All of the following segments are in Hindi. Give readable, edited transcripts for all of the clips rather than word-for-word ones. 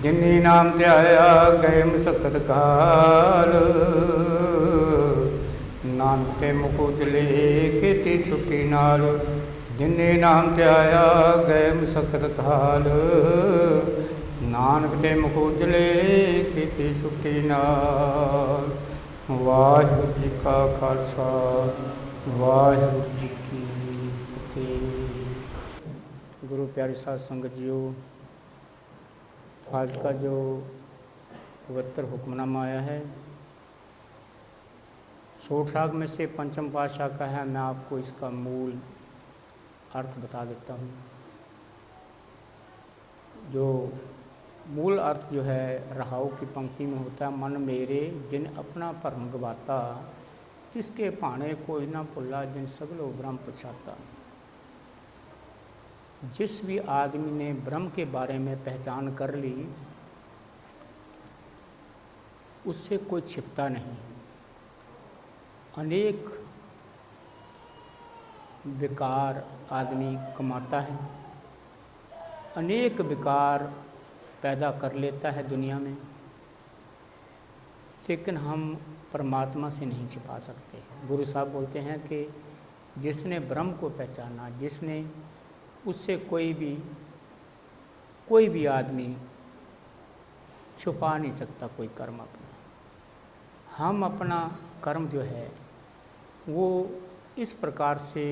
जिन्नी नाम ध्याया गए मसकत काल, नानक ते मुख उजले कीती छुट्टी नाल। जिन्नी नाम ध्याया गए मसकत काल, नानक ते मुख उजले कीती छुट्टी नाल। वाहिगुरू जी का खालसा, वाहिगुरू जी की फतेह। गुरु प्यारे साध संगत जीओ, आज का जो पवित्र हुक्मनामा आया है, सोठ राग में से पंचम पातशाह का है। मैं आपको इसका मूल अर्थ बता देता हूँ। जो मूल अर्थ जो है रहाऊ की पंक्ति में होता है, मन मेरे जिन अपना भरम गवाता, तिसके भाणे कोई ना भुला, जिन सगलो ब्रह्म पछाता। जिस भी आदमी ने ब्रह्म के बारे में पहचान कर ली, उससे कोई छिपता नहीं। अनेक विकार आदमी कमाता है, अनेक विकार पैदा कर लेता है दुनिया में, लेकिन हम परमात्मा से नहीं छिपा सकते। गुरु साहब बोलते हैं कि जिसने ब्रह्म को पहचाना, जिसने उससे कोई भी आदमी छुपा नहीं सकता कोई कर्म अपना। हम अपना कर्म जो है वो इस प्रकार से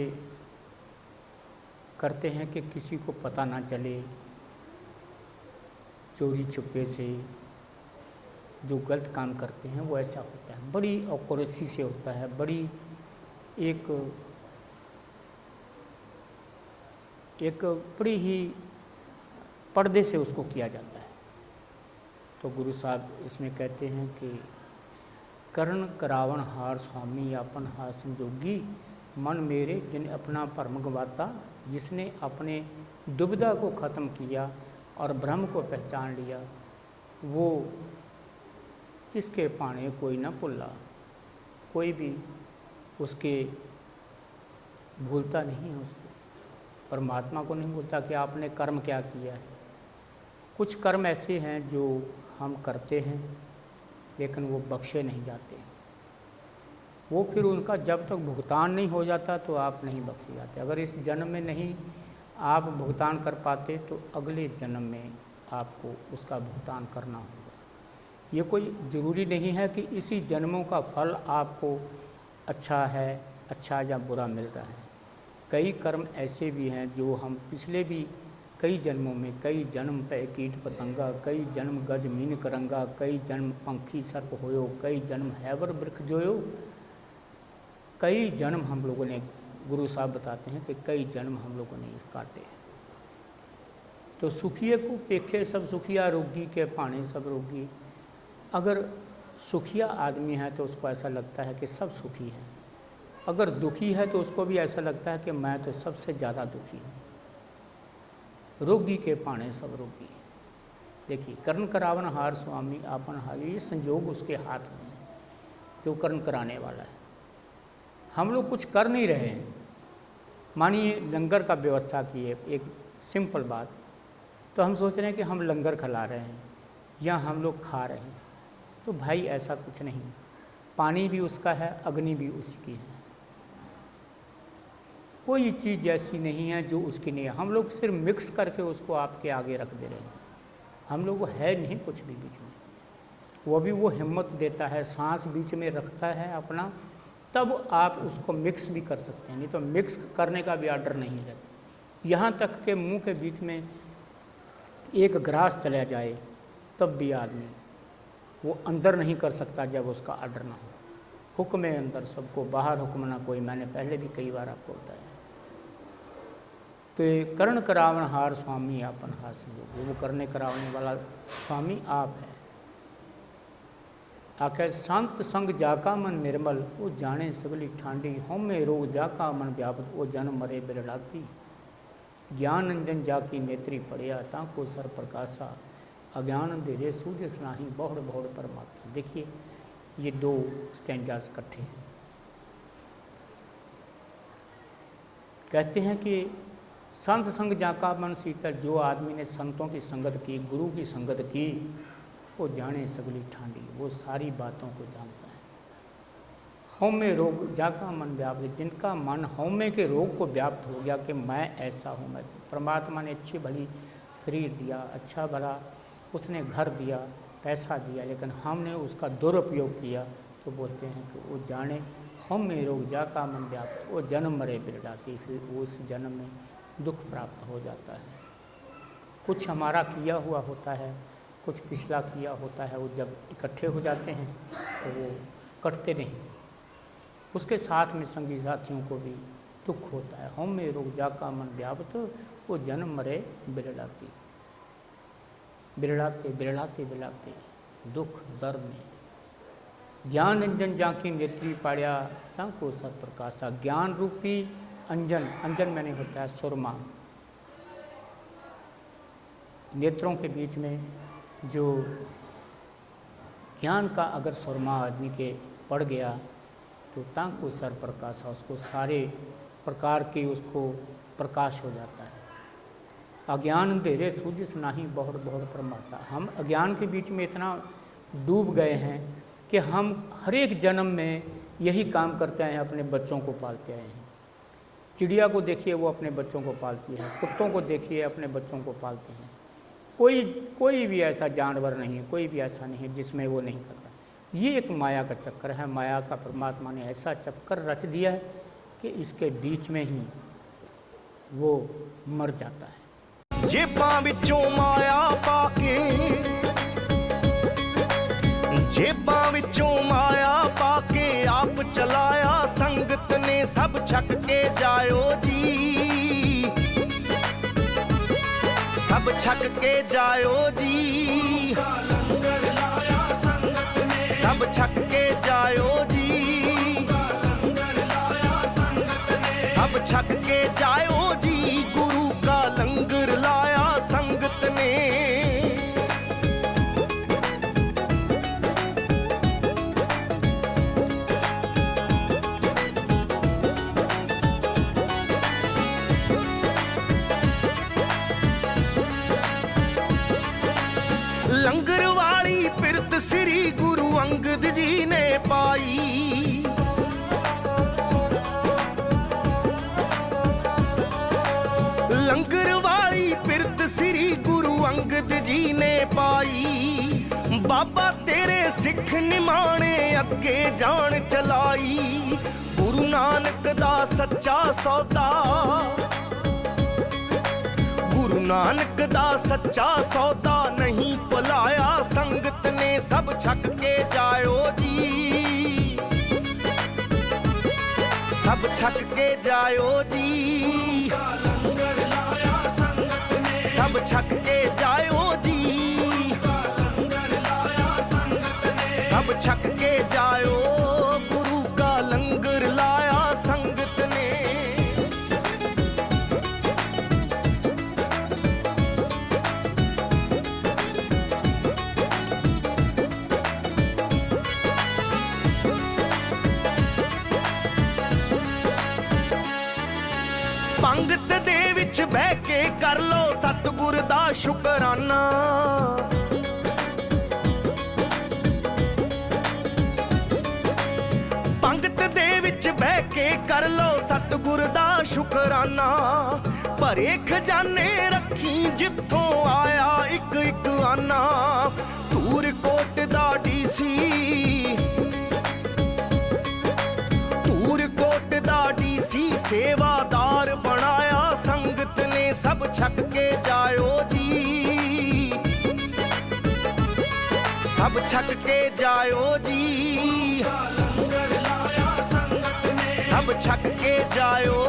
करते हैं कि किसी को पता ना चले, चोरी छुपे से जो गलत काम करते हैं वो ऐसा होता है, बड़ी औकरेसी से होता है, बड़ी एक बड़ी ही पर्दे से उसको किया जाता है। तो गुरु साहब इसमें कहते हैं कि करण करावन हार स्वामी आपन हार संजोगी, मन मेरे जिन अपना भरम गवाता। जिसने अपने दुविधा को ख़त्म किया और ब्रह्म को पहचान लिया, वो किसके पाने कोई ना भुला। कोई भी उसके भूलता नहीं है, उसको परमात्मा को नहीं भूलता कि आपने कर्म क्या किया है। कुछ कर्म ऐसे हैं जो हम करते हैं लेकिन वो बख्शे नहीं जाते, वो फिर उनका जब तक भुगतान नहीं हो जाता तो आप नहीं बख्शे जाते। अगर इस जन्म में नहीं आप भुगतान कर पाते तो अगले जन्म में आपको उसका भुगतान करना होगा। ये कोई ज़रूरी नहीं है कि इसी जन्मों का फल आपको अच्छा या बुरा मिल रहा है। कई कर्म ऐसे भी हैं जो हम पिछले भी कई जन्मों में, कई जन्म पे कीट पतंगा, कई जन्म गज मीन करंगा, कई जन्म पंखी सर्प होयो, कई जन्म हैवर वृक्ष जोयो। कई जन्म हम लोगों ने, गुरु साहब बताते हैं कि कई जन्म हम लोगों ने काटे हैं। तो सुखिए को पेखे सब सुखिया, रोगी के पाने सब रोगी। अगर सुखिया आदमी है तो उसको ऐसा लगता है कि सब सुखी हैं, अगर दुखी है तो उसको भी ऐसा लगता है कि मैं तो सबसे ज़्यादा दुखी हूँ। रोगी के पाने सब रोगी। देखिए, कर्ण करावन हार स्वामी आपन हार, ये संजोग उसके हाथ में है जो कर्ण कराने वाला है। हम लोग कुछ कर नहीं रहे हैं। मानिए लंगर का व्यवस्था की है, एक सिंपल बात, तो हम सोच रहे हैं कि हम लंगर खिला रहे हैं या हम लोग खा रहे हैं। तो भाई ऐसा कुछ नहीं, पानी भी उसका है, अग्नि भी उसकी है, कोई चीज़ ऐसी नहीं है जो उसकी नहीं है। हम लोग सिर्फ मिक्स करके उसको आपके आगे रख दे रहे हैं। हम लोग है नहीं कुछ भी बीच में। वो भी वो हिम्मत देता है, सांस बीच में रखता है अपना, तब आप उसको मिक्स भी कर सकते हैं, नहीं तो मिक्स करने का भी आर्डर नहीं रहता। यहाँ तक के मुंह के बीच में एक ग्रास चला जाए तब भी आदमी वो अंदर नहीं कर सकता जब उसका आर्डर ना हो। हुक्म है अंदर सबको, बाहर हुक्म ना कोई। मैंने पहले भी कई बार आपको बताया। तो ये कर्ण करावन हार स्वामी आपन हार संजोगी, वो करने करावने वाला स्वामी आप है। आखे संत संग जाका मन निर्मल, वो जाने सगली ठांडी। होम में रोग जाका मन व्यापत, वो जन्म मरे बिरलाती। ज्ञान अंजन जाकी नेत्री पड़िया, ताको सर प्रकाशा। अज्ञान अंधेरे सूझ सनाही, बहुड़ बहुड़ परमात्मा। देखिए ये दो स्टैंजास इकट्ठे हैं। कहते हैं कि संत संग जाका मन शीतल, जो आदमी ने संतों की संगत की, गुरु की संगत की, वो जाने सगली ठांडी, वो सारी बातों को जानता है। हौमे रोग जाका मन व्याप्त, जिनका मन हौमे के रोग को व्याप्त हो गया कि मैं ऐसा हूँ, मैं परमात्मा ने अच्छी भली शरीर दिया, अच्छा भला उसने घर दिया, पैसा दिया, लेकिन हमने उसका दुरुपयोग किया, तो बोलते हैं कि वो जाने हौमे रोग जाका मन व्याप्त, वो जन्म मरे बिरडाती, फिर उस जन्म में दुख प्राप्त हो जाता है। कुछ हमारा किया हुआ होता है, कुछ पिछला किया होता है, वो जब इकट्ठे हो जाते हैं तो वो कटते नहीं, उसके साथ में संगी साथियों को भी दुख होता है। हम में रोग जाका मन व्याप्त, वो जन्म मरे बिरड़ाती, बिरड़ाते बिरड़ाते बिरड़ाते दुख दर्द में। ज्ञान अंजन जाकी नेत्री पाड़िया ताको सत प्रकाशा, ज्ञान रूपी अंजन, अंजन मैंने होता है सुरमा, नेत्रों के बीच में जो ज्ञान का अगर सुरमा आदमी के पड़ गया तो ताको सर प्रकाशा, उसको सारे प्रकार की उसको प्रकाश हो जाता है। अज्ञान अंधेरे सूझ नाही बहुत बहुत परमाता, हम अज्ञान के बीच में इतना डूब गए हैं कि हम हर एक जन्म में यही काम करते आए हैं, अपने बच्चों को पालते आए हैं। चिड़िया को देखिए वो अपने बच्चों को पालती है, कुत्तों को देखिए अपने बच्चों को पालते हैं। कोई भी ऐसा जानवर नहीं है, कोई भी ऐसा नहीं है जिसमें वो नहीं करता। ये एक माया का चक्कर है, माया का परमात्मा ने ऐसा चक्कर रच दिया है कि इसके बीच में ही वो मर जाता है। जेबां विचों माया पाके, जेबां विचों माया पाके आप चलाया संगत ने, सब छक के जायो जी, सब छक के जायो जी, सब छक के जायो जी, सब छक के जायो जी, गुरु का लंगर लाया संगत ने। लंगर वाली पिरत श्री गुरु अंगद जी ने पाई, लंगर वाली पिरत श्री गुरु अंगद जी ने पाई। बाबा तेरे सिख निमाणे अगे जान चलाई, गुरु नानक दा सच्चा सौदा, गुरु नानक दा सच्चा सौदा नहीं भुलाया संगत ने, सब छक के जायो जी, सब छक के जायो जी, सब छक के जायो जी, सब छक के जायो, गुरु का लंगर लाया संगत ने। पंगत दे विच बह के कर लो सतगुर दा शुकराना, पंगत दे विच बह के कर लो सतगुर दा शुकराना। भरे खजाने रखी जिथों आया इक इक आना, धूर कोट दा डीसी, धूर कोट दा डीसी सेवादार बनाया संगत ने, सब छक के जायो जी, सब छक के जायो जी, सब छक के जायो,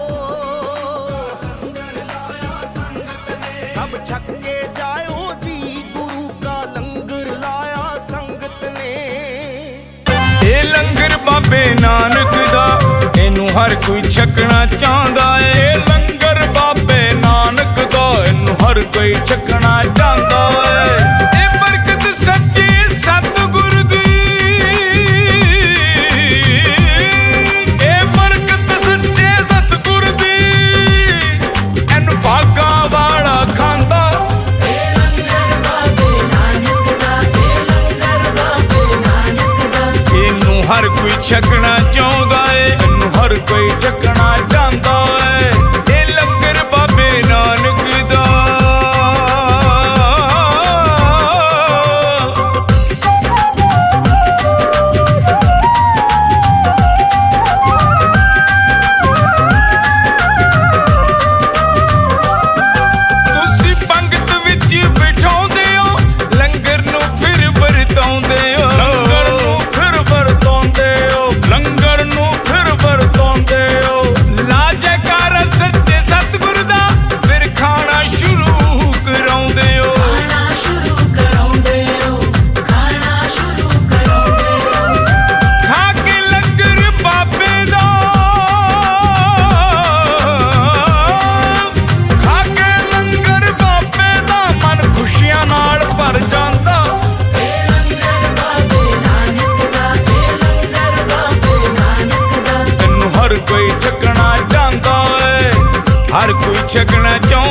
सब छक के जायो जी, गुरु का लंगर लाया संगत ने। ये लंगर बाबे नानक दा, इनू हर कोई छकना चाहता है। लंगर बाबे नानक दा, इनू हर कोई छकना चाहता है। ये बरकत सच्ची सतगुर दी, ये बरकत सच्चे सतगुर दी, इनू भाग ਛਕਣਾ ਚਾਹੁੰਦਾ ਏ ਇਹਨੂੰ ਹਰ ਕੋਈ ਛਕਣਾ ਚਾਹੁੰਦਾ ਏ ਇਹ ਲੰਗਰ ਬਾਬੇ ਨਾਨਕ ਦਾ ਤੁਸੀਂ ਪੰਗਤ ਵਿੱਚ ਬਿਠਾਉਂਦੇ ਹੋ ਲੰਗਰ ਨੂੰ ਫਿਰ ਵਰਤਾਉਂਦੇ ਹੋ ਲੰਗਰ ਨੂੰ ਫਿਰ ਵਰਤਾਉਂਦੇ ਹੋ ਲੰਗਰ ਨੂੰ ਫਿਰ ਵਰਤਾਉਂਦੇ ਹੋ ਲਾ ਜੈਕਾਰਾ ਸੱਚੇ ਸਤਿਗੁਰ ਦਾ ਫਿਰ ਖਾਣਾ ਸ਼ੁਰੂ ਕਰਾਉਂਦੇ ਹੋ ਖਾਣਾ ਸ਼ੁਰੂ ਕਰਾਉਂਦੇ ਹੋ ਖਾਣਾ ਸ਼ੁਰੂ ਕਰਾਉਂਦੇ ਹੋ ਖਾ ਕੇ ਲੰਗਰ ਬਾਬੇ ਦਾ ਖਾ ਕੇ ਲੰਗਰ ਬਾਬੇ ਦਾ ਮਨ ਖੁਸ਼ੀਆਂ ਨਾਲ ਭਰ ਜਾਂਦਾ ਇਹ ਲੰਗਰ ਬਾਬੇ ਨਾਨਕ ਦਾ ਇਹ ਲੰਗਰ ਬਾਬੇ ਨਾਨਕ ਦਾ ਤੈਨੂੰ ਹਰ ਕੋਈ ਛਕਣਾ ਚਾਹੁੰਦਾ ਏ ਹਰ ਕੋਈ ਛਕਣਾ ਚਾਹੁੰਦਾ